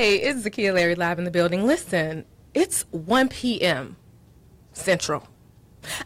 Hey, it's Zakiya Larry live in the building. Listen, it's 1 p.m. Central.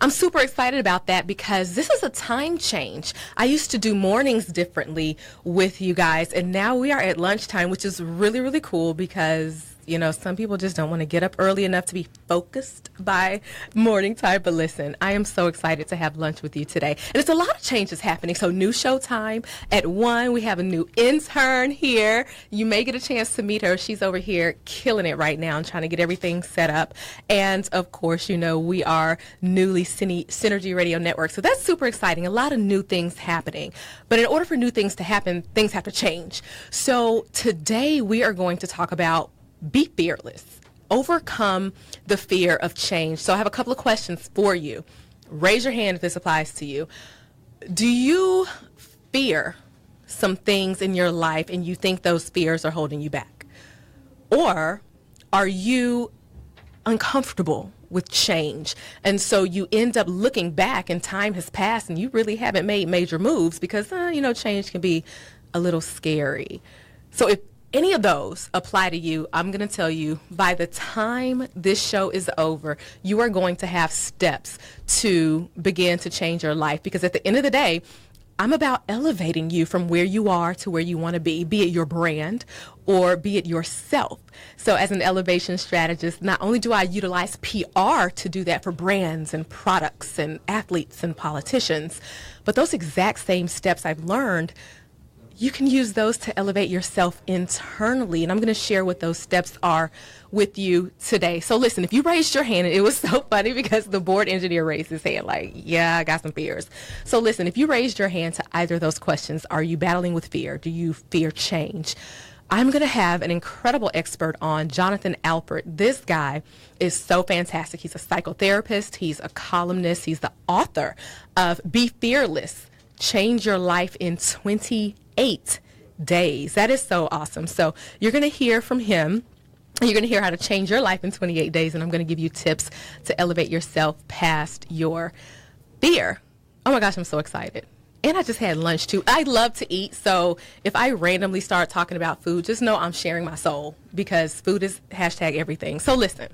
I'm super excited about that because this is a time change. I used to do mornings differently with you guys, and now we are at lunchtime, which is really, really cool because, you know, some people just don't want to get up early enough to be focused by morning time. But listen, I am so excited to have lunch with you today. And it's a lot of changes happening. So new show time at 1. We have a new intern here. You may get a chance to meet her. She's over here killing it right now and trying to get everything set up. And of course, you know, we are newly Synergy Radio Network. So that's super exciting. A lot of new things happening. But in order for new things to happen, things have to change. So today we are going to talk about be fearless. Overcome the fear of change. So I have a couple of questions for you. Raise your hand if this applies to you. Do you fear some things in your life and you think those fears are holding you back? Or are you uncomfortable with change? And so you end up looking back and time has passed and you really haven't made major moves because, you know, change can be a little scary. So if any of those apply to you, I'm going to tell you by the time this show is over, you are going to have steps to begin to change your life. Because at the end of the day, I'm about elevating you from where you are to where you want to be it your brand or be it yourself. So as an elevation strategist, not only do I utilize PR to do that for brands and products and athletes and politicians, but those exact same steps I've learned, you can use those to elevate yourself internally. And I'm going to share what those steps are with you today. So listen, if you raised your hand, and it was so funny because the board engineer raised his hand like, yeah, I got some fears. So listen, if you raised your hand to either of those questions, are you battling with fear? Do you fear change? I'm going to have an incredible expert on, Jonathan Alpert. This guy is so fantastic. He's a psychotherapist. He's a columnist. He's the author of Be Fearless, Change Your Life in 28 days. That is so awesome. So you're going to hear from him. You're going to hear how to change your life in 28 days, and I'm going to give you tips to elevate yourself past your fear. Oh my gosh, I'm so excited. And I just had lunch too. I love to eat, so if I randomly start talking about food, just know I'm sharing my soul because food is #everything. So listen,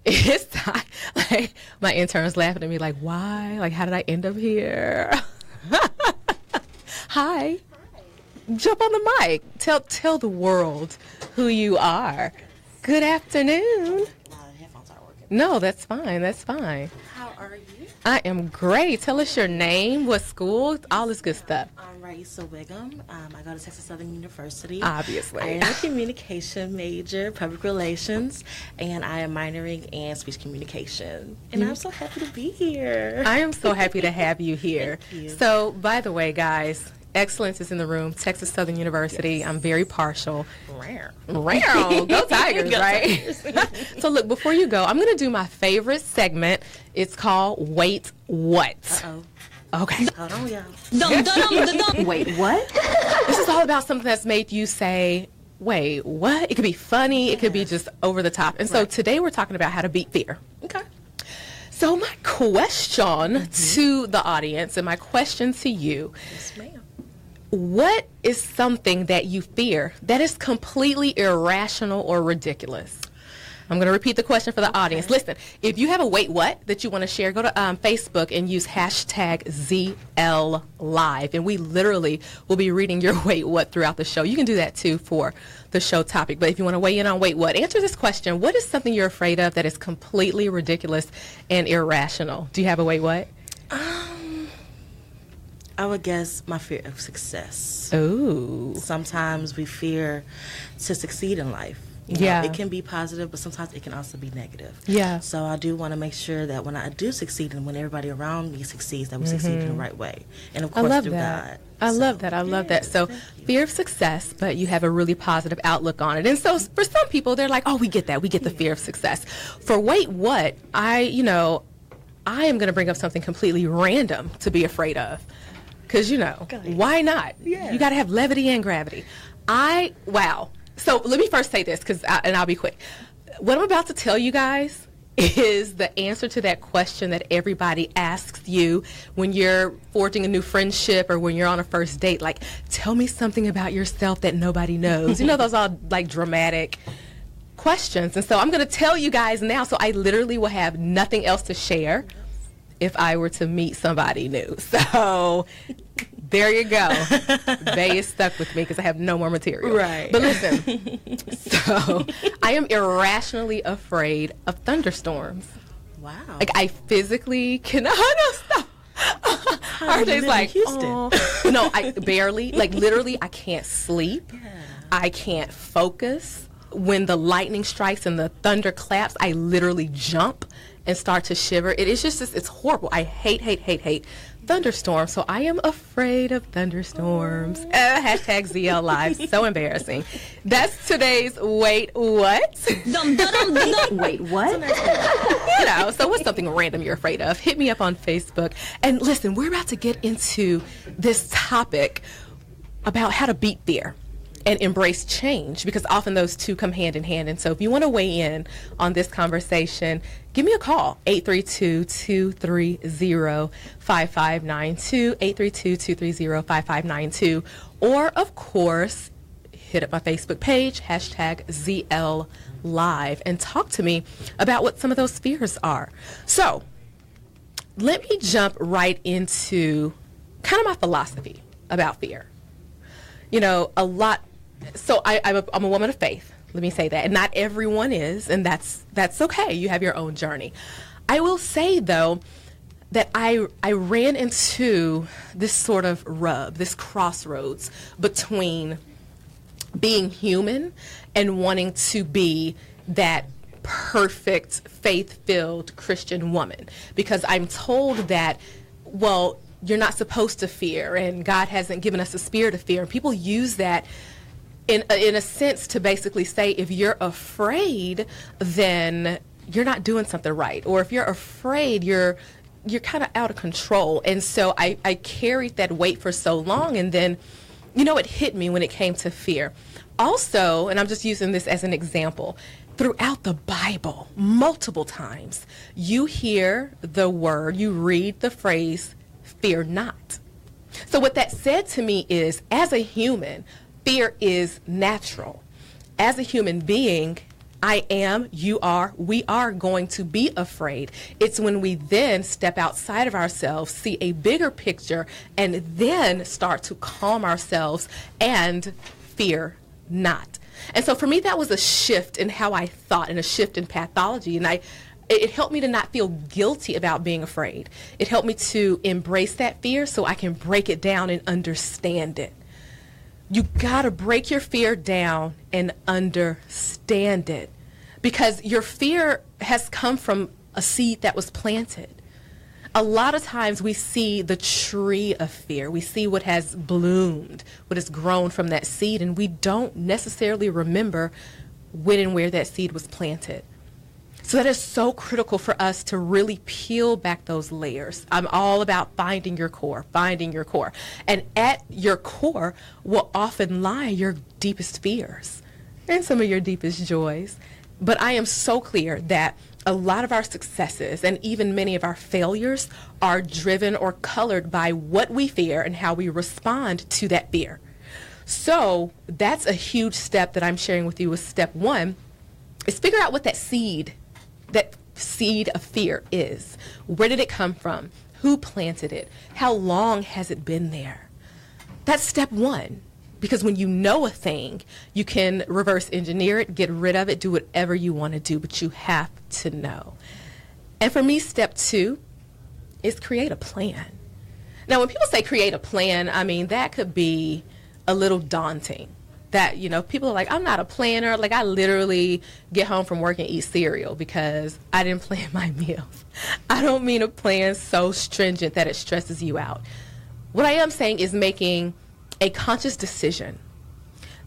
it's time. Like, my intern's laughing at me like, why? Like, how did I end up here? Hi. Jump on the mic. Tell the world who you are. Good afternoon. The headphones aren't working. No, that's fine. That's fine. How are you? I am great. Tell us your name, what school, all this good stuff. I'm Raisa Wiggum. I go to Texas Southern University. Obviously. I am a communication major, public relations, and I am minoring in speech communication. And I'm so happy to be here. I am so happy to have you here. Thank you. So, by the way, guys, excellence is in the room. Texas Southern University. Yes. I'm very partial. Rare. Go Tigers, Go right? Tigers. So look, before you go, I'm going to do my favorite segment. It's called Wait What? Uh-oh. Okay. Hold on, y'all. Wait, what? This is all about something that's made you say, wait, what? It could be funny. It could be just over the top. And so today we're talking about how to beat fear. Okay. So my question to the audience and my question to you, Yes, ma'am. what is something that you fear that is completely irrational or ridiculous? I'm going to repeat the question for the audience. Listen, if you have a wait what that you want to share, go to Facebook and use #ZLLive. And we literally will be reading your wait what throughout the show. You can do that too for the show topic. But if you want to weigh in on wait what, answer this question. What is something you're afraid of that is completely ridiculous and irrational? Do you have a wait what? I would guess my fear of success. Ooh. Sometimes we fear to succeed in life. You know, Yeah. it can be positive, but sometimes it can also be negative. Yeah. So I do want to make sure that when I do succeed and when everybody around me succeeds, that we succeed in the right way. And of I course love through that. God. I So, love that. I love that. So thank you. fear of success, but you have a really positive outlook on it. And so for some people, they're like, oh, we get that. We get the fear of success. For wait, what? I am going to bring up something completely random to be afraid of. Because, why not? Yeah. You got to have levity and gravity. Wow. So let me first say this, and I'll be quick. What I'm about to tell you guys is the answer to that question that everybody asks you when you're forging a new friendship or when you're on a first date. Like, tell me something about yourself that nobody knows. You know, those are like dramatic questions. And so I'm going to tell you guys now, so I literally will have nothing else to share if I were to meet somebody new. So there you go. Bay is stuck with me because I have no more material. Right. But listen, so I am irrationally afraid of thunderstorms. Wow. Like, I physically cannot stop. RJ's like, Houston. No, I barely. Like, literally, I can't sleep. Yeah. I can't focus. When the lightning strikes and the thunder claps, I literally jump and start to shiver. It is just, it's horrible. I hate thunderstorms. So I am afraid of thunderstorms. Hashtag ZL Live. So embarrassing. That's today's Wait What? Wait, what? You know, so what's something random you're afraid of? Hit me up on Facebook. And listen, we're about to get into this topic about how to beat fear and embrace change, because often those two come hand in hand. And so if you want to weigh in on this conversation, give me a call, 832-230-5592, 832-230-5592, or of course, hit up my Facebook page, hashtag ZL Live, and talk to me about what some of those fears are. So let me jump right into kind of my philosophy about fear. You know, I'm a woman of faith. Let me say that. And not everyone is, and that's okay. You have your own journey. I will say, though, that I ran into this sort of rub, this crossroads between being human and wanting to be that perfect, faith-filled Christian woman. Because I'm told that, well, you're not supposed to fear, and God hasn't given us a spirit of fear. And people use that in a sense to basically say, if you're afraid, then you're not doing something right. Or if you're afraid, you're kind of out of control. And so I carried that weight for so long, and then, you know, it hit me when it came to fear. Also, and I'm just using this as an example, throughout the Bible, multiple times, you hear the word, you read the phrase, fear not. So what that said to me is, as a human, fear is natural. As a human being, I am, you are, we are going to be afraid. It's when we then step outside of ourselves, see a bigger picture, and then start to calm ourselves and fear not. And so for me, that was a shift in how I thought and a shift in pathology. And it helped me to not feel guilty about being afraid. It helped me to embrace that fear so I can break it down and understand it. You gotta break your fear down and understand it, because your fear has come from a seed that was planted. A lot of times we see the tree of fear. We see what has bloomed, what has grown from that seed, and we don't necessarily remember when and where that seed was planted. So that is so critical for us to really peel back those layers. I'm all about finding your core. And at your core will often lie your deepest fears and some of your deepest joys. But I am so clear that a lot of our successes and even many of our failures are driven or colored by what we fear and how we respond to that fear. So that's a huge step that I'm sharing with you. With step one is figure out what that seed of fear is. Where did it come from? Who planted it? How long has it been there? That's step one. Because when you know a thing, you can reverse engineer it, get rid of it, do whatever you want to do, but you have to know. And for me, step two is create a plan. Now, when people say create a plan, I mean, that could be a little daunting. That, you know, people are like, I'm not a planner. Like, I literally get home from work and eat cereal because I didn't plan my meals. I don't mean a plan so stringent that it stresses you out. What I am saying is making a conscious decision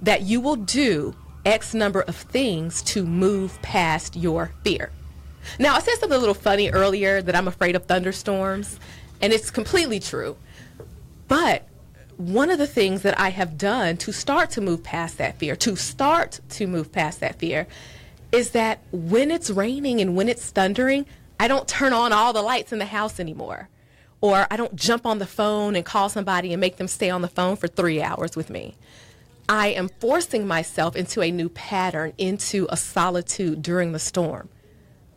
that you will do X number of things to move past your fear. Now, I said something a little funny earlier that I'm afraid of thunderstorms, and it's completely true. But one of the things that I have done to start to move past that fear, is that when it's raining and when it's thundering, I don't turn on all the lights in the house anymore. Or I don't jump on the phone and call somebody and make them stay on the phone for 3 hours with me. I am forcing myself into a new pattern, into a solitude during the storm.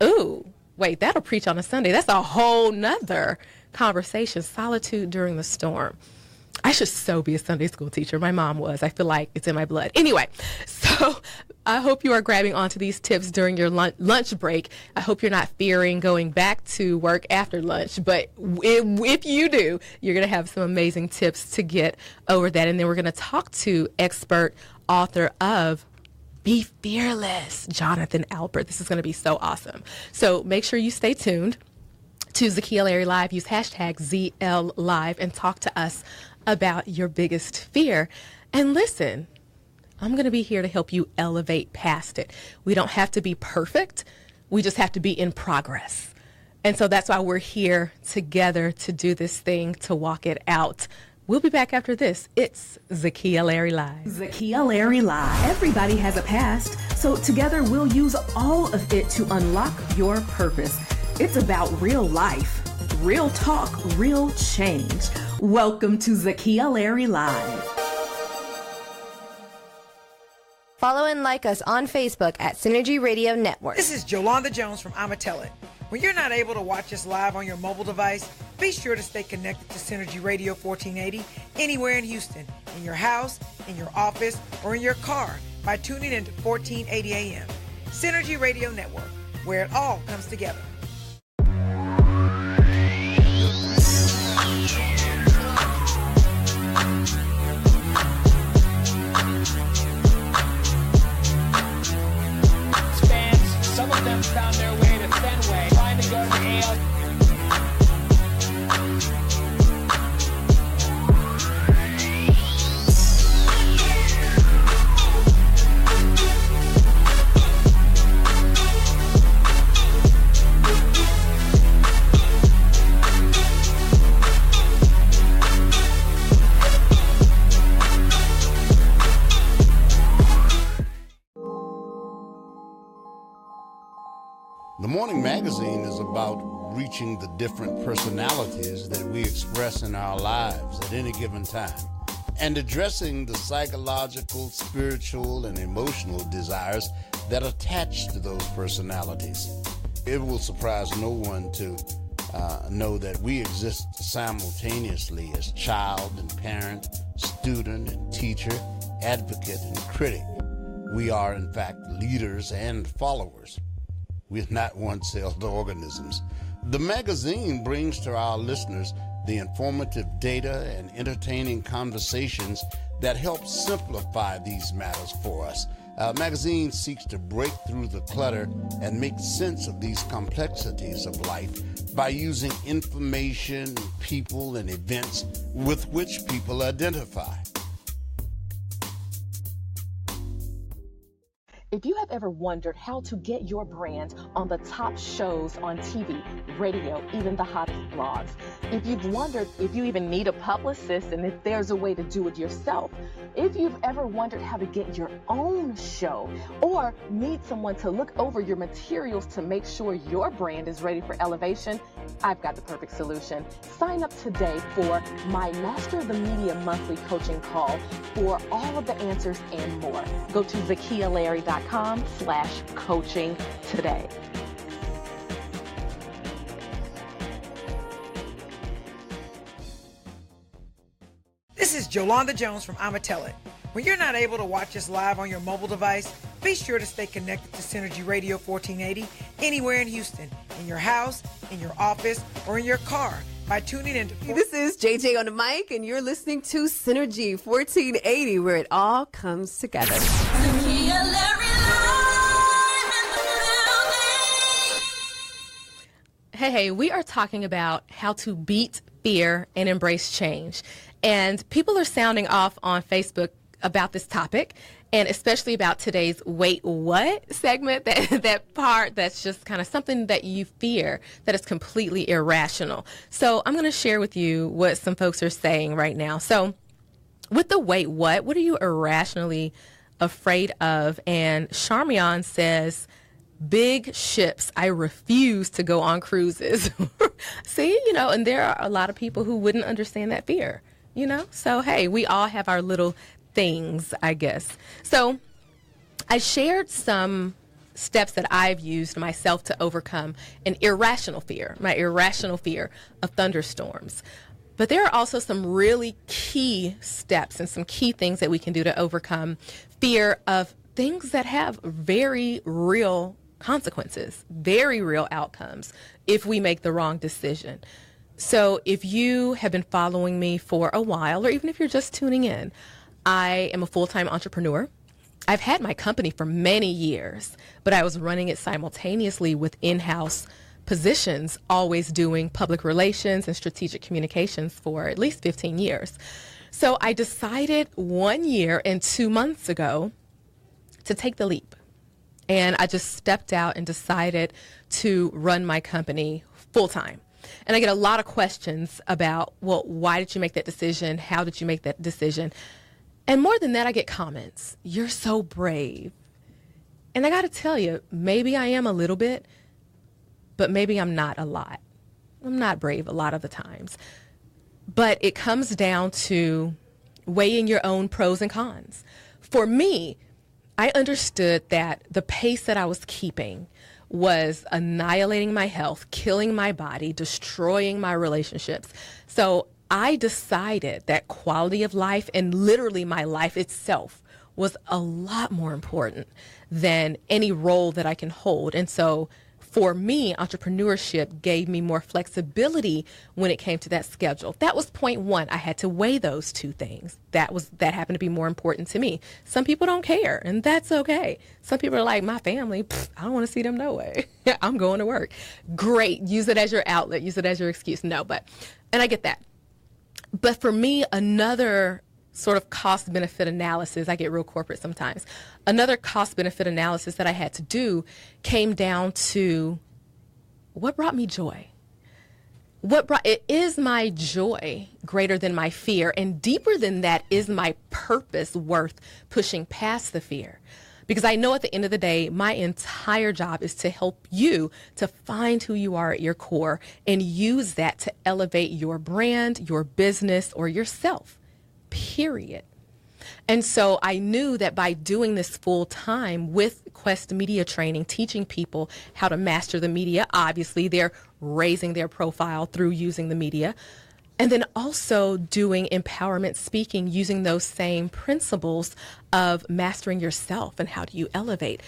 Ooh, wait, that'll preach on a Sunday. That's a whole nother conversation, solitude during the storm. I should so be a Sunday school teacher. My mom was. I feel like it's in my blood. Anyway, so I hope you are grabbing onto these tips during your lunch break. I hope you're not fearing going back to work after lunch. But if you do, you're going to have some amazing tips to get over that. And then we're going to talk to expert author of Be Fearless, Jonathan Alpert. This is going to be so awesome. So make sure you stay tuned to Zakiya Larry Live. Use hashtag ZL Live and talk to us about your biggest fear. And listen, I'm going to be here to help you elevate past it. We don't have to be perfect. We just have to be in progress. And so that's why we're here together to do this thing, to walk it out. We'll be back after this. It's Zakiya Larry Live. Zakiya Larry Live. Everybody has a past, so together we'll use all of it to unlock your purpose. It's about real life, real talk, real change. Welcome to Zakiya Larry Live. Follow and like us on Facebook at Synergy Radio Network. This is Jolanda Jones from Tell-It. When you're not able to watch us live on your mobile device, be sure to stay connected to Synergy Radio 1480 anywhere in Houston, in your house, in your office, or in your car by tuning into 1480 AM. Synergy Radio Network, where it all comes together. Some of them found their way to Fenway, trying to go to AL. The Morning Magazine is about reaching the different personalities that we express in our lives at any given time and addressing the psychological, spiritual, and emotional desires that attach to those personalities. It will surprise no one to know that we exist simultaneously as child and parent, student and teacher, advocate and critic. We are, in fact, leaders and followers. We're not one-celled organisms. The magazine brings to our listeners the informative data and entertaining conversations that help simplify these matters for us. Magazine seeks to break through the clutter and make sense of these complexities of life by using information, people, and events with which people identify. If you have ever wondered how to get your brand on the top shows on TV, radio, even the hottest blogs, if you've wondered if you even need a publicist and if there's a way to do it yourself, if you've ever wondered how to get your own show or need someone to look over your materials to make sure your brand is ready for elevation, I've got the perfect solution. Sign up today for my Master of the Media monthly coaching call for all of the answers and more. Go to ZakiyaLarry.com/coaching today. This is Jolanda Jones from Tell-It. When you're not able to watch us live on your mobile device, be sure to stay connected to Synergy Radio 1480 anywhere in Houston, in your house, in your office, or in your car by tuning into... This is JJ on the mic, and you're listening to Synergy 1480, where it all comes together. Hey, we are talking about how to beat fear and embrace change. And people are sounding off on Facebook about this topic, and especially about today's Wait What segment, that part that's just kind of something that you fear that is completely irrational. So I'm going to share with you what some folks are saying right now. So with the Wait What are you irrationally afraid of? And Charmian says, big ships. I refuse to go on cruises. See, and there are a lot of people who wouldn't understand that fear, So, hey, we all have our little things, I guess. So I shared some steps that I've used myself to overcome my irrational fear of thunderstorms. But there are also some really key steps and some key things that we can do to overcome fear of things that have very real consequences, very real outcomes if we make the wrong decision. So if you have been following me for a while, or even if you're just tuning in, I am a full-time entrepreneur. I've had my company for many years, but I was running it simultaneously with in-house positions, always doing public relations and strategic communications for at least 15 years. So I decided 1 year and 2 months ago to take the leap. And I just stepped out and decided to run my company full-time. And I get a lot of questions about, well, why did you make that decision? How did you make that decision? And more than that, I get comments. You're so brave. And I got to tell you, maybe I am a little bit, but maybe I'm not a lot. I'm not brave a lot of the times. But it comes down to weighing your own pros and cons. For me, I understood that the pace that I was keeping was annihilating my health, killing my body, destroying my relationships. So I decided that quality of life and literally my life itself was a lot more important than any role that I can hold. And so for me, entrepreneurship gave me more flexibility when it came to that schedule. That was point one. I had to weigh those two things. That happened to be more important to me. Some people don't care, and that's okay. Some people are like, my family, I don't want to see them no way. I'm going to work. Great. Use it as your outlet. Use it as your excuse. No, and I get that. But for me, another sort of cost-benefit analysis, I get real corporate sometimes. Another cost-benefit analysis that I had to do came down to what brought me joy. It is my joy greater than my fear, and deeper than that is my purpose worth pushing past the fear. Because I know at the end of the day, my entire job is to help you to find who you are at your core and use that to elevate your brand, your business, or yourself. Period. And so I knew that by doing this full time with Quest Media Training, teaching people how to master the media, obviously they're raising their profile through using the media, and then also doing empowerment speaking using those same principles of mastering yourself and how do you elevate.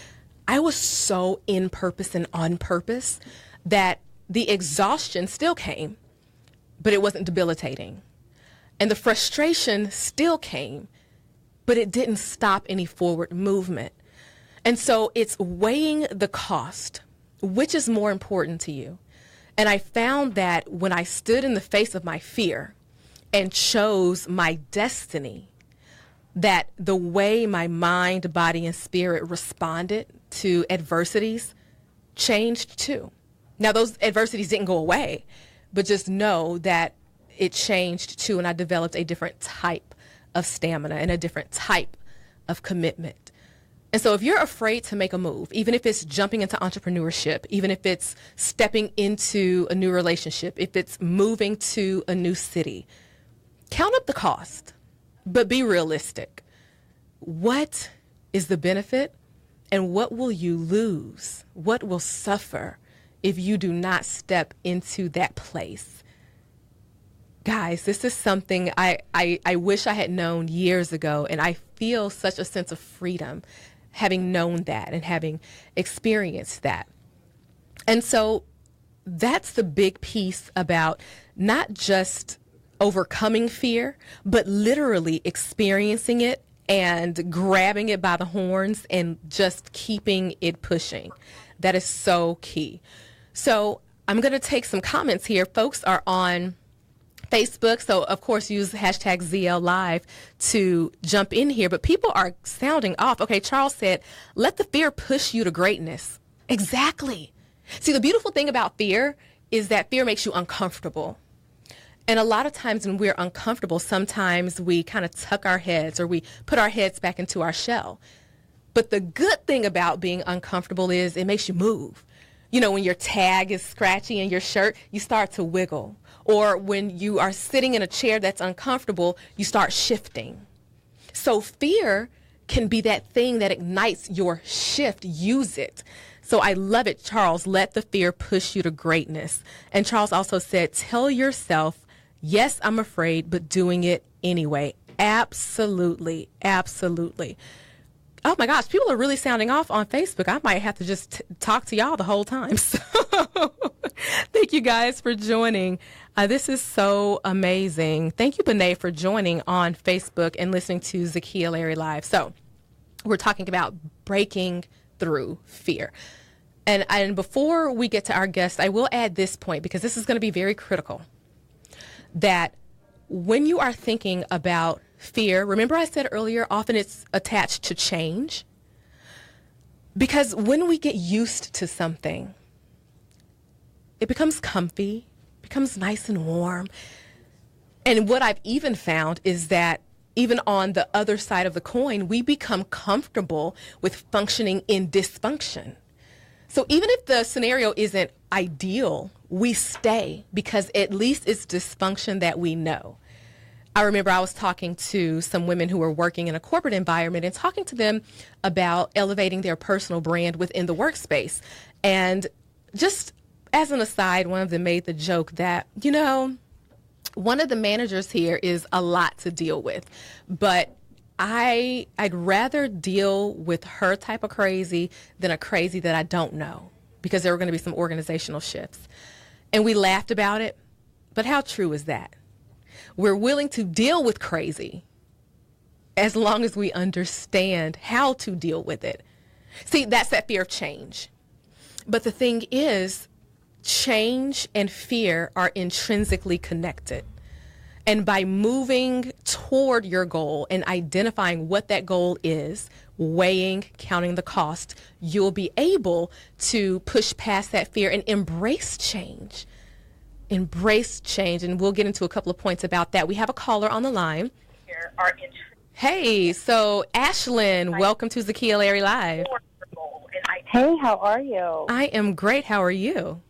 I was so in purpose and on purpose that the exhaustion still came, but it wasn't debilitating. And the frustration still came, but it didn't stop any forward movement. And so it's weighing the cost. Which is more important to you? And I found that when I stood in the face of my fear and chose my destiny, that the way my mind, body, and spirit responded to adversities changed too. Now, those adversities didn't go away, but just know that it changed too, and I developed a different type of stamina and a different type of commitment. And so if you're afraid to make a move, even if it's jumping into entrepreneurship, even if it's stepping into a new relationship, if it's moving to a new city, count up the cost, but be realistic. What is the benefit and what will you lose? What will suffer if you do not step into that place? Guys, this is something I wish I had known years ago, and I feel such a sense of freedom having known that and having experienced that. And so that's the big piece about not just overcoming fear, but literally experiencing it and grabbing it by the horns and just keeping it pushing. That is so key. So I'm going to take some comments here. Folks are on Facebook, so of course use hashtag ZL Live to jump in here, but people are sounding off. Okay, Charles said, let the fear push you to greatness. Exactly. See, the beautiful thing about fear is that fear makes you uncomfortable. And a lot of times when we're uncomfortable, sometimes we kind of tuck our heads or we put our heads back into our shell. But the good thing about being uncomfortable is it makes you move. You know, when your tag is scratchy in your shirt, you start to wiggle. Or when you are sitting in a chair that's uncomfortable, you start shifting. So fear can be that thing that ignites your shift. Use it. So I love it, Charles. Let the fear push you to greatness. And Charles also said, tell yourself, yes, I'm afraid, but doing it anyway. Absolutely. Absolutely. Oh my gosh, people are really sounding off on Facebook. I might have to just talk to y'all the whole time. So thank you guys for joining. This is so amazing. Thank you, Benet, for joining on Facebook and listening to Zakiya Larry Live. So we're talking about breaking through fear. And before we get to our guest, I will add this point because this is going to be very critical. That when you are thinking about fear, remember I said earlier, often it's attached to change. Because when we get used to something, it becomes comfy, becomes nice and warm. And what I've even found is that even on the other side of the coin, we become comfortable with functioning in dysfunction. So even if the scenario isn't ideal, we stay because at least it's dysfunction that we know. I remember I was talking to some women who were working in a corporate environment and talking to them about elevating their personal brand within the workspace. And just as an aside, one of them made the joke that, you know, one of the managers here is a lot to deal with, but I'd rather deal with her type of crazy than a crazy that I don't know, because there were going to be some organizational shifts. And we laughed about it, but how true is that? We're willing to deal with crazy as long as we understand how to deal with it. See, that's that fear of change. But the thing is, change and fear are intrinsically connected. And by moving toward your goal and identifying what that goal is, weighing, counting the cost, you'll be able to push past that fear and embrace change. Embrace change. And we'll get into a couple of points about that. We have a caller on the line. Hey, so Ashlyn, welcome to Zakiya Larry Live. Hey, how are you? I am great. How are you?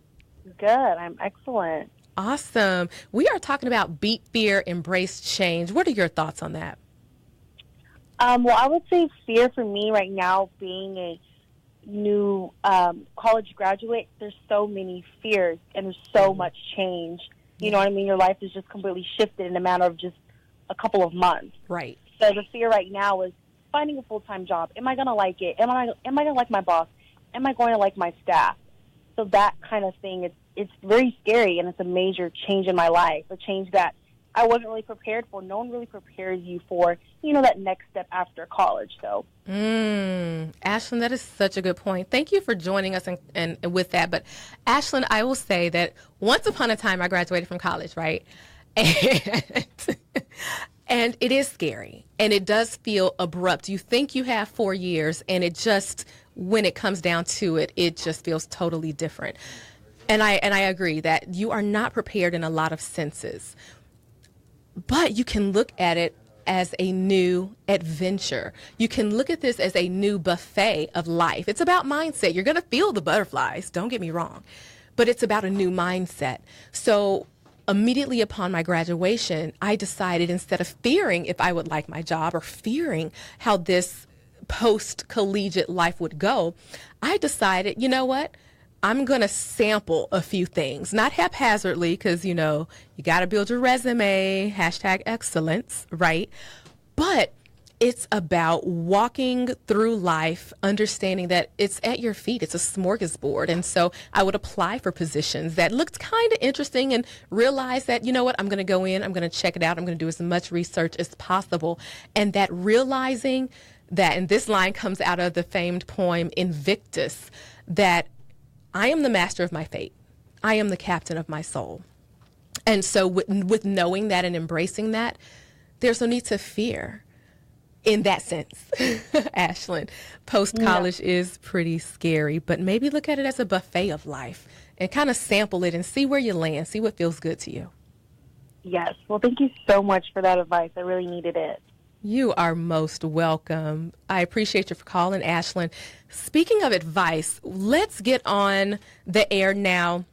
Good. I'm excellent. Awesome. We are talking about beat fear, embrace change. What are your thoughts on that? Well, I would say fear for me right now, being a new college graduate, there's so many fears and there's so much change. You know what I mean? Your life is just completely shifted in a matter of just a couple of months. Right. So the fear right now is finding a full-time job. Am I going to like it? Am I going to like my boss? Am I going to like my staff? So that kind of thing, it's very scary, and it's a major change in my life, a change that I wasn't really prepared for. No one really prepares you for, you know, that next step after college. So, Ashlyn, that is such a good point. Thank you for joining us and with that. But Ashlyn, I will say that once upon a time I graduated from college, right? And it is scary, and it does feel abrupt. You think you have 4 years, and it just, when it comes down to it, it just feels totally different. And I agree that you are not prepared in a lot of senses, but you can look at it as a new adventure. You can look at this as a new buffet of life. It's about mindset. You're going to feel the butterflies, don't get me wrong, but it's about a new mindset. So immediately upon my graduation, I decided, instead of fearing if I would like my job or fearing how this post-collegiate life would go, I decided, you know what? I'm going to sample a few things, not haphazardly, because, you know, you got to build your resume, #excellence, right? But it's about walking through life, understanding that it's at your feet. It's a smorgasbord. And so I would apply for positions that looked kind of interesting and realize that, you know what, I'm going to go in, I'm going to check it out, I'm going to do as much research as possible. And that realizing that, and this line comes out of the famed poem Invictus, that I am the master of my fate. I am the captain of my soul. And so with knowing that and embracing that, there's no need to fear. In that sense, Ashlyn, post-college is pretty scary, but maybe look at it as a buffet of life and kind of sample it and see where you land, see what feels good to you. Yes. Well, thank you so much for that advice. I really needed it. You are most welcome. I appreciate you for calling, Ashlyn. Speaking of advice, let's get on the air now.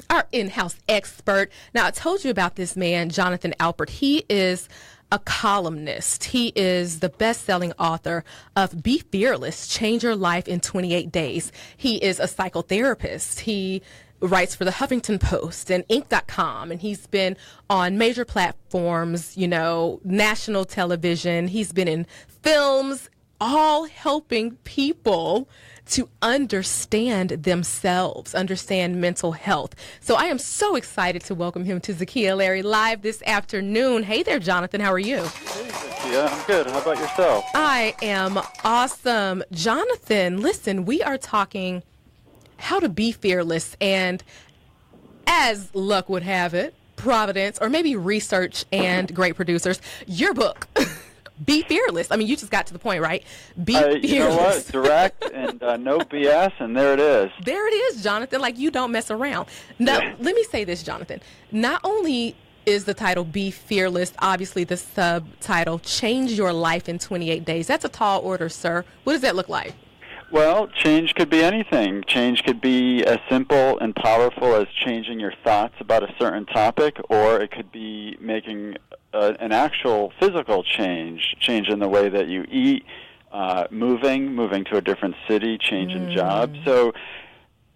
Our in-house expert. Now, I told you about this man, Jonathan Alpert. He is a columnist. He is the best-selling author of Be Fearless, Change Your Life in 28 Days. He is a psychotherapist. He writes for the Huffington Post and Inc.com, and he's been on major platforms, national television. He's been in films, all helping people to understand themselves, understand mental health. So I am so excited to welcome him to Zakiya Larry Live this afternoon. Hey there, Jonathan. How are you? Hey, Zakiya. I'm good. How about yourself? I am awesome. Jonathan, listen, we are talking how to be fearless, and as luck would have it, Providence, or maybe research and great producers, your book, Be Fearless. I mean, you just got to the point, right? Be fearless. You know what? Direct and no BS, and there it is. There it is, Jonathan. Like, you don't mess around. Now, let me say this, Jonathan. Not only is the title Be Fearless, obviously the subtitle, Change Your Life in 28 Days. That's a tall order, sir. What does that look like? Well, change could be anything. Change could be as simple and powerful as changing your thoughts about a certain topic, or it could be making an actual physical change in the way that you eat, moving to a different city, changing jobs. So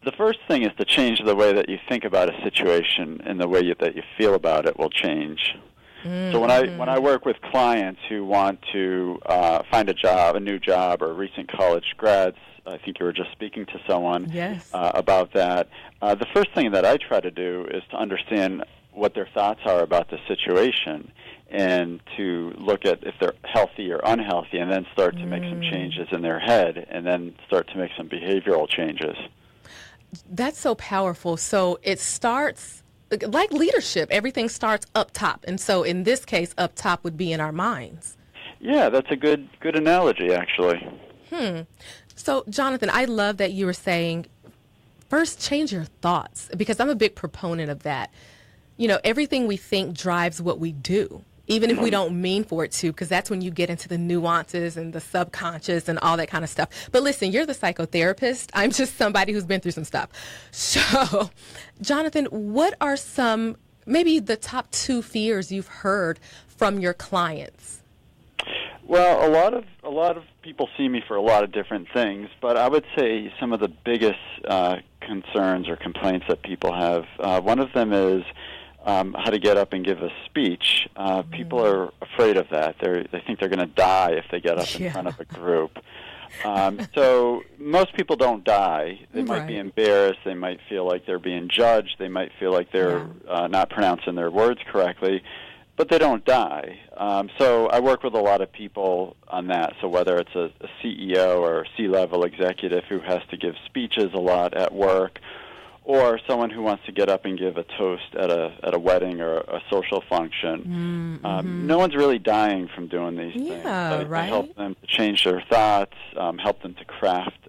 the first thing is to change the way that you think about a situation, and the way that you feel about it will change. So when I work with clients who want to find a new job, or recent college grads, I think you were just speaking to someone about that. The first thing that I try to do is to understand what their thoughts are about the situation, and to look at if they're healthy or unhealthy, and then start to make some changes in their head, and then start to make some behavioral changes. That's so powerful. So it starts like leadership. Everything starts up top. And so in this case, up top would be in our minds. Yeah, that's a good analogy, actually. So, Jonathan, I love that you were saying, first change your thoughts, because I'm a big proponent of that. Everything we think drives what we do, even if we don't mean for it to, because that's when you get into the nuances and the subconscious and all that kind of stuff. But listen, you're the psychotherapist. I'm just somebody who's been through some stuff. So, Jonathan, what are maybe the top 2 fears you've heard from your clients? Well, a lot of people see me for a lot of different things, but I would say some of the biggest concerns or complaints that people have, one of them is how to get up and give a speech. People are afraid of that. They think they're going to die if they get up in front of a group. So most people don't die. They might be embarrassed. They might feel like they're being judged. They might feel like they're not pronouncing their words correctly, but they don't die. So I work with a lot of people on that. So whether it's a CEO or a C-level executive who has to give speeches a lot at work, or someone who wants to get up and give a toast at a wedding or a social function. No one's really dying from doing these things. I help them to change their thoughts, help them to craft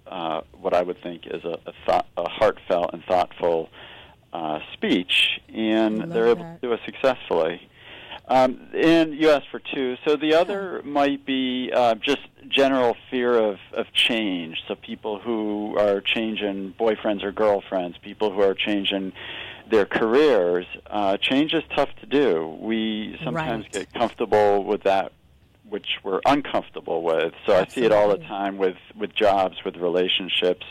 what I would think is a heartfelt and thoughtful speech, and they're able to do it successfully. And you asked for 2. So the other might be just general fear of change. So people who are changing boyfriends or girlfriends, people who are changing their careers. Change is tough to do. We sometimes get comfortable with that which we're uncomfortable with. So I see it all the time with jobs, with relationships.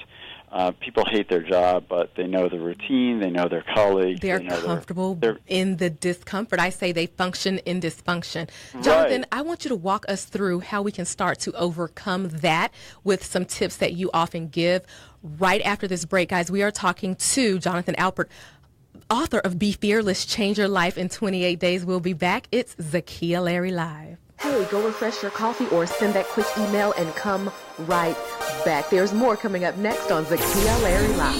People hate their job, but they know the routine, they know their colleagues. They're comfortable in the discomfort. I say they function in dysfunction. Jonathan, I want you to walk us through how we can start to overcome that with some tips that you often give. Right after this break, guys, we are talking to Jonathan Alpert, author of Be Fearless, Change Your Life in 28 Days. We'll be back. It's Zakiya Larry Live. Hey, go refresh your coffee or send that quick email and come right back. There's more coming up next on Zakiya Larry Live.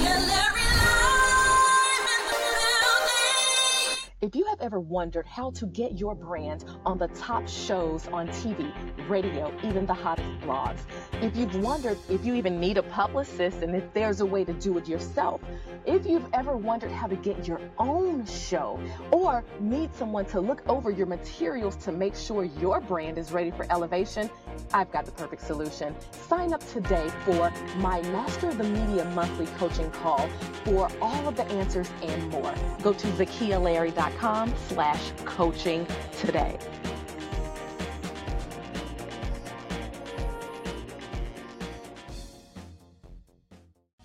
If you have ever wondered how to get your brand on the top shows on TV, radio, even the hottest blogs, if you've wondered if you even need a publicist and if there's a way to do it yourself, if you've ever wondered how to get your own show or need someone to look over your materials to make sure your brand is ready for elevation, I've got the perfect solution. Sign up today for my Master of the Media monthly coaching call for all of the answers and more. Go to ZakiyaLarry.com/coaching today.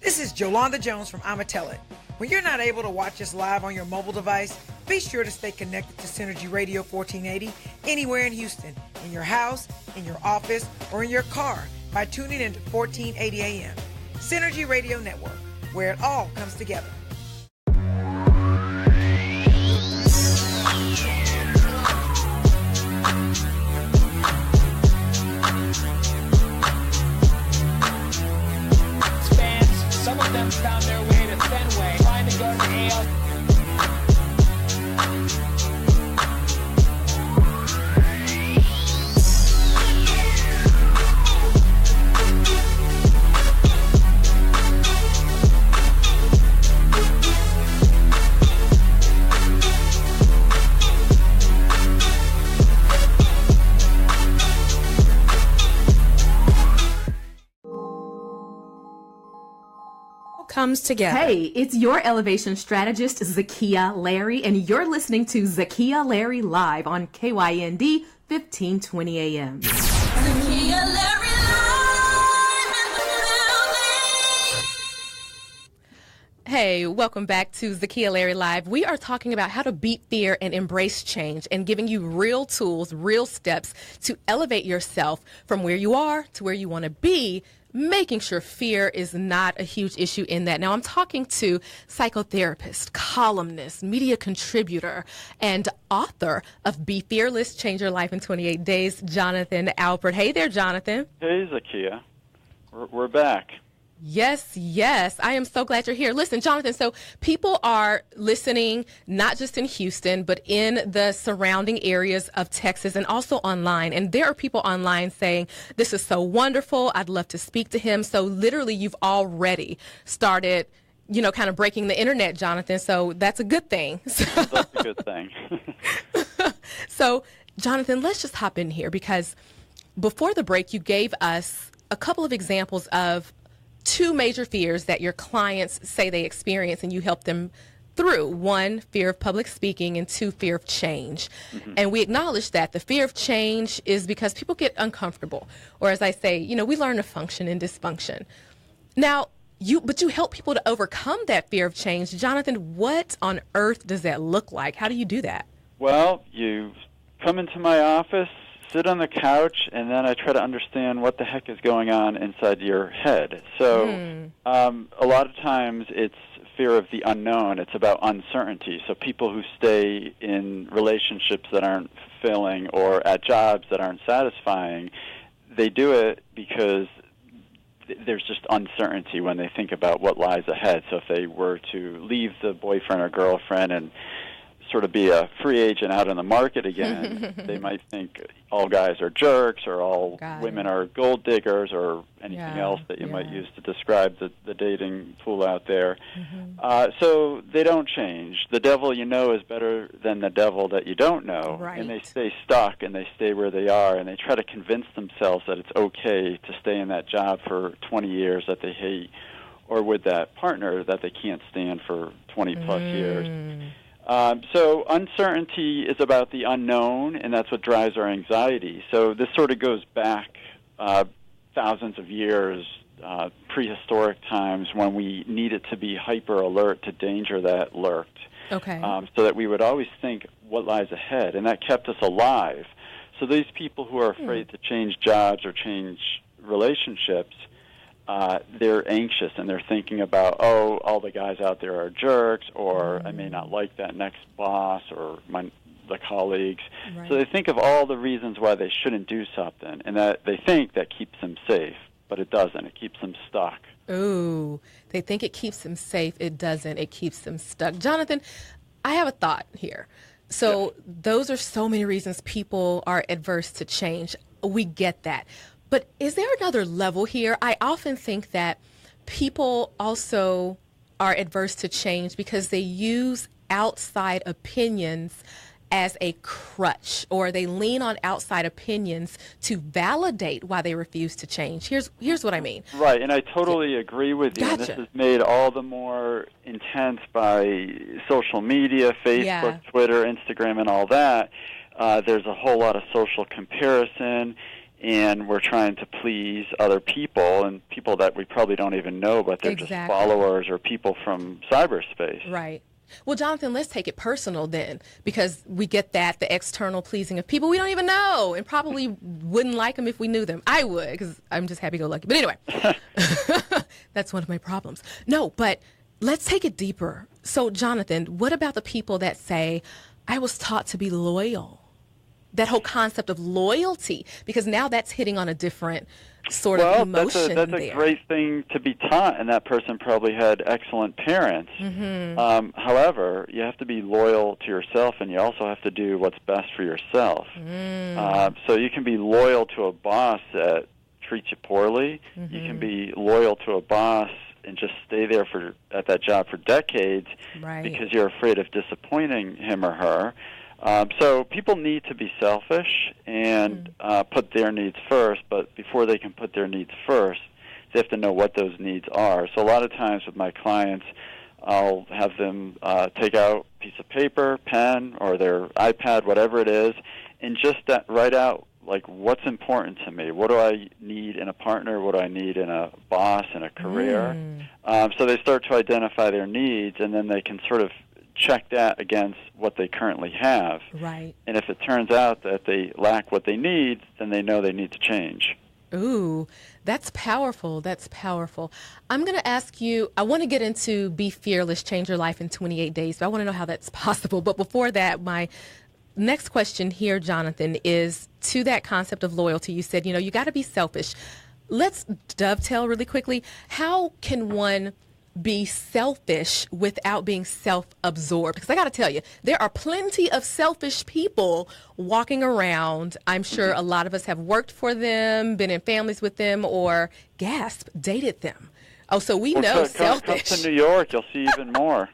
This is Jolanda Jones from I'ma Tell It. When you're not able to watch us live on your mobile device, be sure to stay connected to Synergy Radio 1480 anywhere in Houston, in your house, in your office, or in your car by tuning into 1480 AM. Synergy Radio Network, where it all comes together. Some of them found their way to Fenway, trying to go to AL. Comes together. Hey, it's your elevation strategist, Zakiya Larry, and you're listening to Zakiya Larry Live on KYND 1520 AM. Zakiya Larry Live in the building. Hey, welcome back to Zakiya Larry Live. We are talking about how to beat fear and embrace change and giving you real tools, real steps to elevate yourself from where you are to where you want to be, making sure fear is not a huge issue in that. Now, I'm talking to psychotherapist, columnist, media contributor, and author of Be Fearless, Change Your Life in 28 Days, Jonathan Alpert. Hey there, Jonathan. Hey, Zakiya. We're back. Yes, yes. I am so glad you're here. Listen, Jonathan, so people are listening, not just in Houston, but in the surrounding areas of Texas and also online. And there are people online saying, this is so wonderful. I'd love to speak to him. So literally, you've already started, kind of breaking the internet, Jonathan. So that's a good thing. That's a good thing. So, Jonathan, let's just hop in here because before the break, you gave us a couple of examples of two major fears that your clients say they experience and you help them through. One, fear of public speaking, and two, fear of change. Mm-hmm. And we acknowledge that the fear of change is because people get uncomfortable. Or as I say, we learn to function in dysfunction. Now, you help people to overcome that fear of change. Jonathan, what on earth does that look like? How do you do that? Well, you come into my office, sit on the couch, and then I try to understand what the heck is going on inside your head. So a lot of times it's fear of the unknown. It's about uncertainty. So people who stay in relationships that aren't fulfilling or at jobs that aren't satisfying, they do it because there's just uncertainty when they think about what lies ahead. So if they were to leave the boyfriend or girlfriend and sort of be a free agent out in the market again, they might think all guys are jerks or all women are gold diggers or anything else that you might use to describe the dating pool out there. Mm-hmm. So they don't change. The devil you know is better than the devil that you don't know. Right. And they stay stuck and they stay where they are and they try to convince themselves that it's okay to stay in that job for 20 years that they hate or with that partner that they can't stand for 20-plus years. So uncertainty is about the unknown, and that's what drives our anxiety. So this sort of goes back thousands of years, prehistoric times, when we needed to be hyper alert to danger that lurked. Okay. So that we would always think what lies ahead, and that kept us alive. So these people who are afraid to change jobs or change relationships, they're anxious and they're thinking about, all the guys out there are jerks, or I may not like that next boss or the colleagues. Right. So they think of all the reasons why they shouldn't do something, and that they think that keeps them safe, but it doesn't. It keeps them stuck. Ooh, they think it keeps them safe. It doesn't. It keeps them stuck. Jonathan, I have a thought here. So those are so many reasons people are adverse to change. We get that. But is there another level here? I often think that people also are adverse to change because they use outside opinions as a crutch, or they lean on outside opinions to validate why they refuse to change. Here's what I mean. Right, and I totally agree with you. Gotcha. This is made all the more intense by social media, Facebook, Twitter, Instagram, and all that. There's a whole lot of social comparison, and we're trying to please other people, and people that we probably don't even know, but they're just followers or people from cyberspace. Right. Well, Jonathan, let's take it personal then, because we get that, the external pleasing of people we don't even know and probably wouldn't like them if we knew them. I would, because I'm just happy-go-lucky. But anyway, that's one of my problems. No, but let's take it deeper. So, Jonathan, what about the people that say, I was taught to be loyal? That whole concept of loyalty, because now that's hitting on a different sort of emotion. That's a great thing to be taught, and that person probably had excellent parents. However, you have to be loyal to yourself, and you also have to do what's best for yourself. So you can be loyal to a boss that treats you poorly. You can be loyal to a boss and just stay there at that job for decades because you're afraid of disappointing him or her. So people need to be selfish and put their needs first, but before they can put their needs first, they have to know what those needs are. So a lot of times with my clients, I'll have them take out a piece of paper, pen, or their iPad, whatever it is, and just write out, like, what's important to me? What do I need in a partner? What do I need in a boss, in a career? So they start to identify their needs, and then they can sort of check that against what they currently have. Right. And if it turns out that they lack what they need, then they know they need to change. Ooh, that's powerful. That's powerful. I'm going to ask you, I want to get into Be Fearless, Change Your Life in 28 Days, but I want to know how that's possible. But before that, my next question here, Jonathan, is to that concept of loyalty. You said, you got to be selfish. Let's dovetail really quickly. How can one be selfish without being self-absorbed? Because I got to tell you, there are plenty of selfish people walking around. I'm sure a lot of us have worked for them, been in families with them, or, gasp, dated them. Oh, so we know selfish. Come to New York, you'll see even more.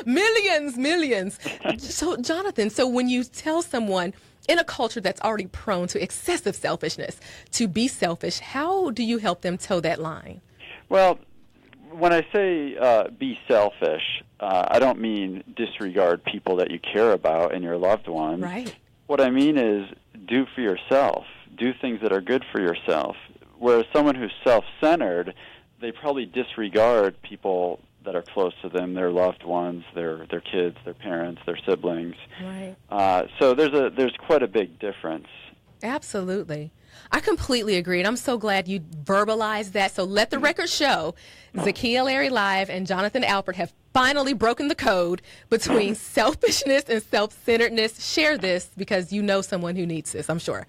Millions. So, Jonathan, when you tell someone in a culture that's already prone to excessive selfishness to be selfish, how do you help them toe that line? Well, when I say be selfish, I don't mean disregard people that you care about and your loved ones. Right. What I mean is do for yourself. Do things that are good for yourself. Whereas someone who's self-centered, they probably disregard people that are close to them, their loved ones, their kids, their parents, their siblings. Right. So there's quite a big difference. Absolutely. I completely agree, and I'm so glad you verbalized that. So let the record show Zakiya Larry Live and Jonathan Alpert have finally broken the code between selfishness and self-centeredness. Share this because you know someone who needs this, I'm sure.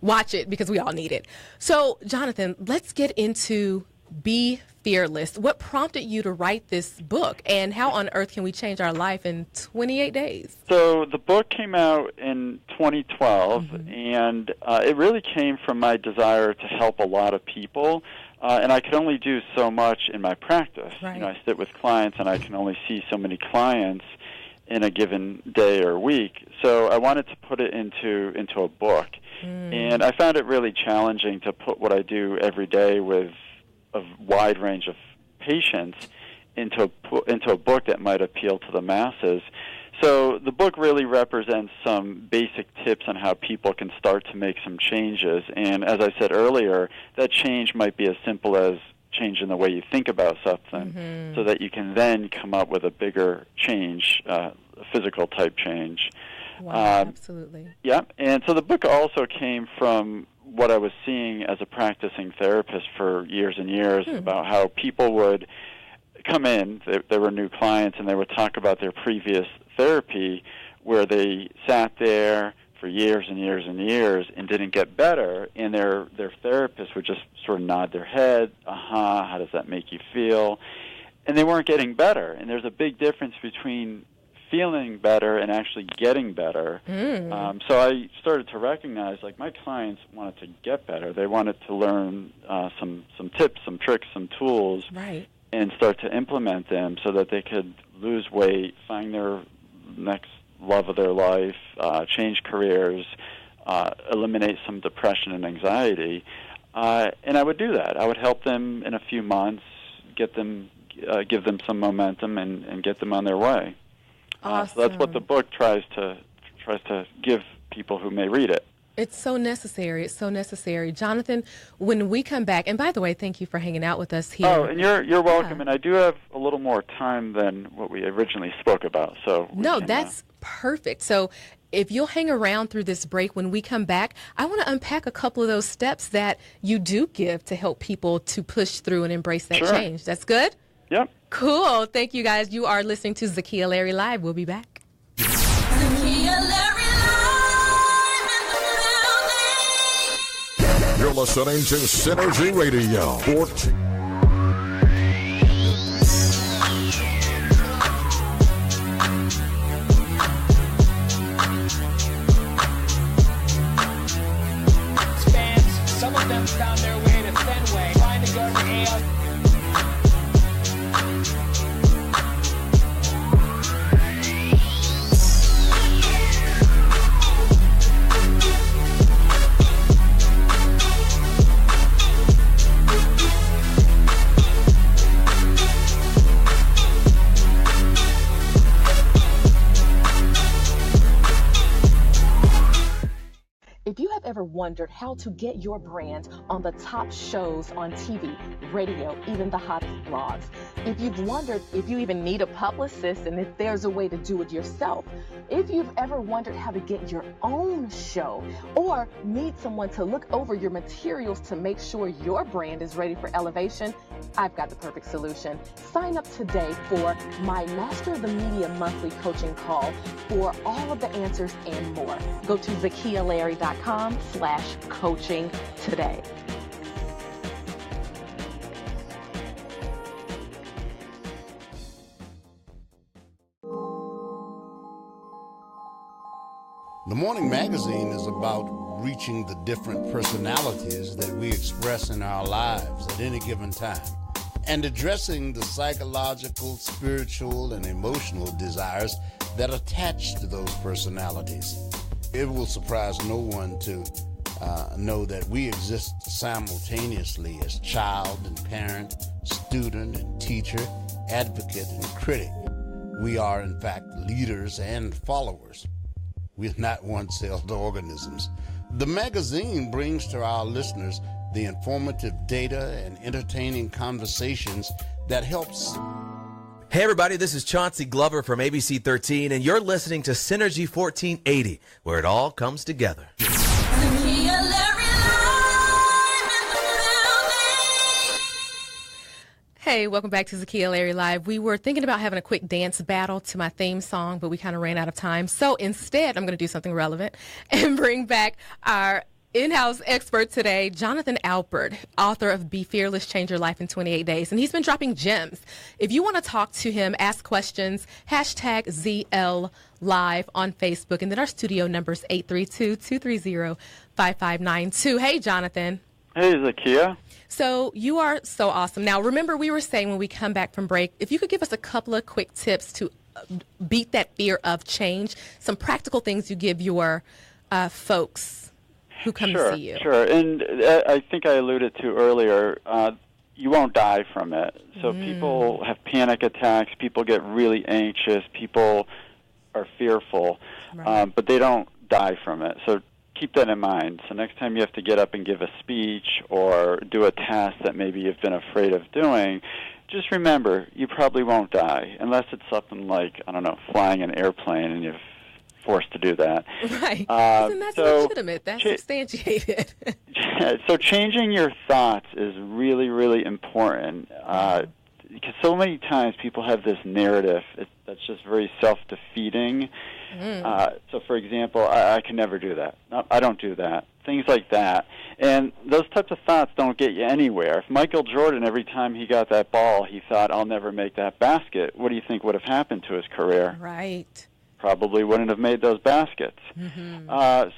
Watch it because we all need it. So, Jonathan, let's get into Be Fearless. What prompted you to write this book, and how on earth can we change our life in 28 days? So the book came out in 2012, and it really came from my desire to help a lot of people, and I could only do so much in my practice. Right. I sit with clients, and I can only see so many clients in a given day or week. So I wanted to put it into a book, and I found it really challenging to put what I do every day with a wide range of patients into a book that might appeal to the masses. So the book really represents some basic tips on how people can start to make some changes. And as I said earlier, that change might be as simple as changing the way you think about something so that you can then come up with a bigger change, a physical type change. Wow, absolutely. Yeah, and so the book also came from what I was seeing as a practicing therapist for years and years about how people would come in, there were new clients, and they would talk about their previous therapy where they sat there for years and years and years and didn't get better, and their therapist would just sort of nod their head, how does that make you feel? And they weren't getting better. And there's a big difference between feeling better and actually getting better. So I started to recognize, like, my clients wanted to get better. They wanted to learn some tips, some tricks, some tools, Right. and start to implement them so that they could lose weight, find their next love of their life, change careers, eliminate some depression and anxiety. And I would do that. I would help them in a few months, give them some momentum, and get them on their way. Awesome. So that's what the book tries to give people who may read it. It's so necessary. It's so necessary. Jonathan, when we come back, and by the way, thank you for hanging out with us here. Oh, and you're welcome. And I do have a little more time than what we originally spoke about. So no, that's perfect. So if you'll hang around through this break, when we come back, I want to unpack a couple of those steps that you do give to help people to push through and embrace that change. That's good? Yep. Cool. Thank you, guys. You are listening to Zakiya Larry Live. We'll be back. Zakiya Larry live in the building. You're listening to Synergy Radio 14. Some of them found their way to Fenway, trying to go to AL. If you have ever wondered how to get your brand on the top shows on TV, radio, even the hottest blogs, if you've wondered if you even need a publicist and if there's a way to do it yourself, if you've ever wondered how to get your own show or need someone to look over your materials to make sure your brand is ready for elevation, I've got the perfect solution. Sign up today for my Master of the Media monthly coaching call for all of the answers and more. Go to ZakiyaLarry.com/coaching today. The Morning Magazine is about reaching the different personalities that we express in our lives at any given time and addressing the psychological, spiritual, and emotional desires that attach to those personalities. It will surprise no one to know that we exist simultaneously as child and parent, student and teacher, advocate and critic. We are, in fact, leaders and followers. We're not one-celled organisms. The magazine brings to our listeners the informative data and entertaining conversations that helps. Hey everybody, this is Chauncey Glover from ABC 13, and you're listening to Synergy 1480, where it all comes together. Zakiya Larry live in the building. Hey, welcome back to Zakiya Larry Live. We were thinking about having a quick dance battle to my theme song, but we kind of ran out of time. So instead, I'm going to do something relevant and bring back our in-house expert today, Jonathan Alpert, author of Be Fearless, Change Your Life in 28 Days. And he's been dropping gems. If you want to talk to him, ask questions, hashtag ZL Live on Facebook. And then our studio number is 832-230-5592. Hey, Jonathan. Hey, Zakiya. So you are so awesome. Now, remember, we were saying when we come back from break, if you could give us a couple of quick tips to beat that fear of change, some practical things you give your folks who come to see you. Sure. And I think I alluded to earlier, you won't die from it. So people have panic attacks, people get really anxious, people are fearful, but they don't die from it. So keep that in mind. So next time you have to get up and give a speech or do a task that maybe you've been afraid of doing, just remember, you probably won't die, unless it's something like, I don't know, flying an airplane and you've forced to do that. Right. And that's legitimate. That's substantiated. So changing your thoughts is really, really important because so many times people have this narrative. that's just very self-defeating. So, for example, I can never do that. No, I don't do that. Things like that. And those types of thoughts don't get you anywhere. If Michael Jordan, every time he got that ball, he thought, I'll never make that basket, what do you think would have happened to his career? Right. Probably wouldn't have made those baskets.